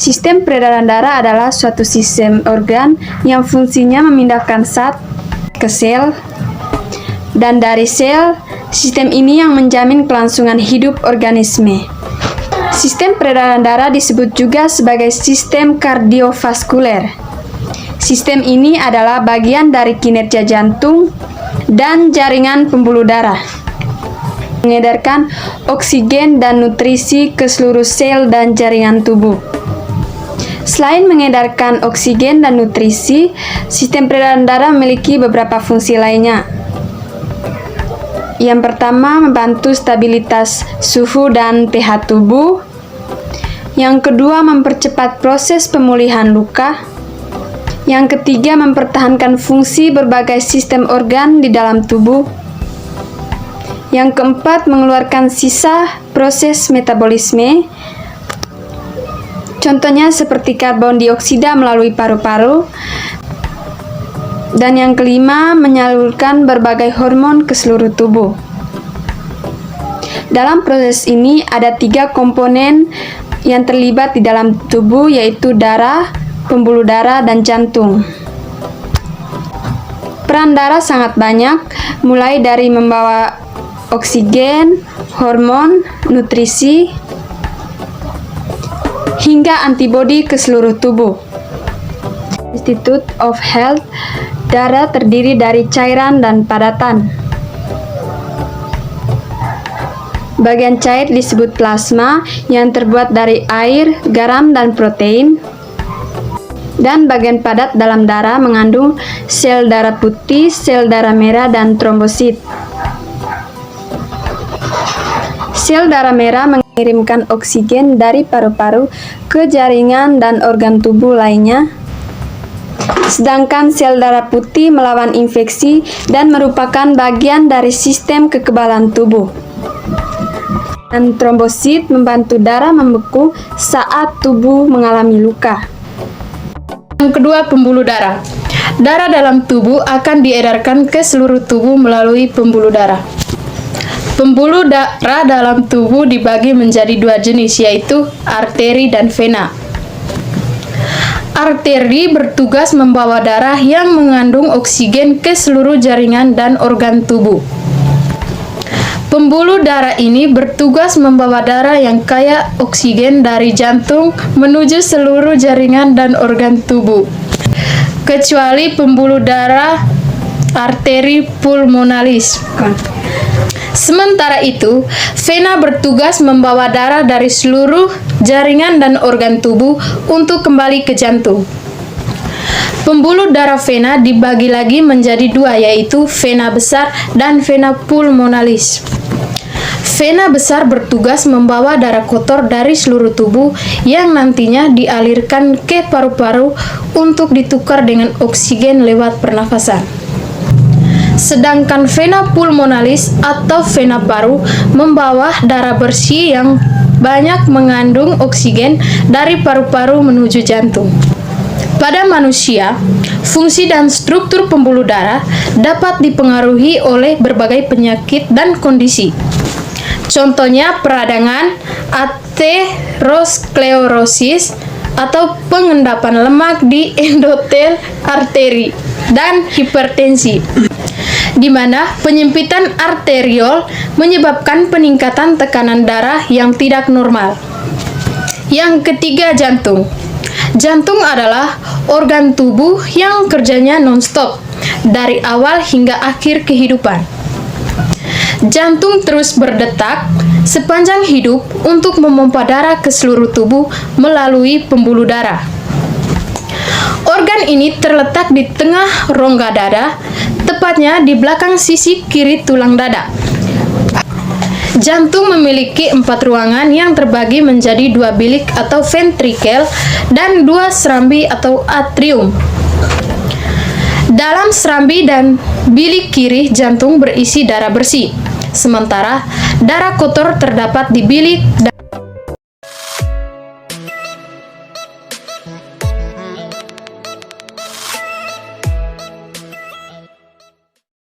Sistem peredaran darah adalah suatu sistem organ yang fungsinya memindahkan zat ke sel, dan dari sel, sistem ini yang menjamin kelangsungan hidup organisme. Sistem peredaran darah disebut juga sebagai sistem kardiovaskuler. Sistem ini adalah bagian dari kinerja jantung dan jaringan pembuluh darah, mengedarkan oksigen dan nutrisi ke seluruh sel dan jaringan tubuh. Selain mengedarkan oksigen dan nutrisi, sistem peredaran darah memiliki beberapa fungsi lainnya. Yang pertama, membantu stabilitas suhu dan pH tubuh. Yang kedua, mempercepat proses pemulihan luka. Yang ketiga, mempertahankan fungsi berbagai sistem organ di dalam tubuh. Yang keempat, mengeluarkan sisa proses metabolisme. Contohnya seperti karbon dioksida melalui paru-paru. Dan yang kelima, menyalurkan berbagai hormon ke seluruh tubuh. Dalam proses ini ada 3 komponen yang terlibat di dalam tubuh, yaitu darah, pembuluh darah, dan jantung. Peran darah sangat banyak, mulai dari membawa oksigen, hormon, nutrisi, hingga antibodi ke seluruh tubuh. Institute of Health, darah terdiri dari cairan dan padatan. Bagian cair disebut plasma yang terbuat dari air, garam, dan protein. Dan bagian padat dalam darah mengandung sel darah putih, sel darah merah, dan trombosit. Sel darah merah mengirimkan oksigen dari paru-paru ke jaringan dan organ tubuh lainnya, sedangkan sel darah putih melawan infeksi dan merupakan bagian dari sistem kekebalan tubuh. Dan trombosit membantu darah membeku saat tubuh mengalami luka. Yang kedua, pembuluh darah. Darah dalam tubuh akan diedarkan ke seluruh tubuh melalui pembuluh darah. Pembuluh darah dalam tubuh dibagi menjadi 2 jenis, yaitu arteri dan vena. Arteri bertugas membawa darah yang mengandung oksigen ke seluruh jaringan dan organ tubuh. Pembuluh darah ini bertugas membawa darah yang kaya oksigen dari jantung menuju seluruh jaringan dan organ tubuh, kecuali pembuluh darah arteri pulmonalis. Sementara itu, vena bertugas membawa darah dari seluruh jaringan dan organ tubuh untuk kembali ke jantung. Pembuluh darah vena dibagi lagi menjadi 2, yaitu vena besar dan vena pulmonalis. Vena besar bertugas membawa darah kotor dari seluruh tubuh yang nantinya dialirkan ke paru-paru untuk ditukar dengan oksigen lewat pernafasan. Sedangkan vena pulmonalis atau vena paru membawa darah bersih yang banyak mengandung oksigen dari paru-paru menuju jantung. Pada manusia, fungsi dan struktur pembuluh darah dapat dipengaruhi oleh berbagai penyakit dan kondisi. Contohnya peradangan, aterosklerosis, atau pengendapan lemak di endotel arteri, dan hipertensi, di mana penyempitan arteriol menyebabkan peningkatan tekanan darah yang tidak normal. Yang ketiga, jantung. Jantung adalah organ tubuh yang kerjanya non-stop dari awal hingga akhir kehidupan. Jantung terus berdetak sepanjang hidup untuk memompa darah ke seluruh tubuh melalui pembuluh darah. Organ ini terletak di tengah rongga dada, tepatnya di belakang sisi kiri tulang dada. Jantung memiliki 4 ruangan yang terbagi menjadi 2 bilik atau ventrikel dan 2 serambi atau atrium. Dalam serambi dan bilik kiri, jantung berisi darah bersih, sementara darah kotor terdapat di bilik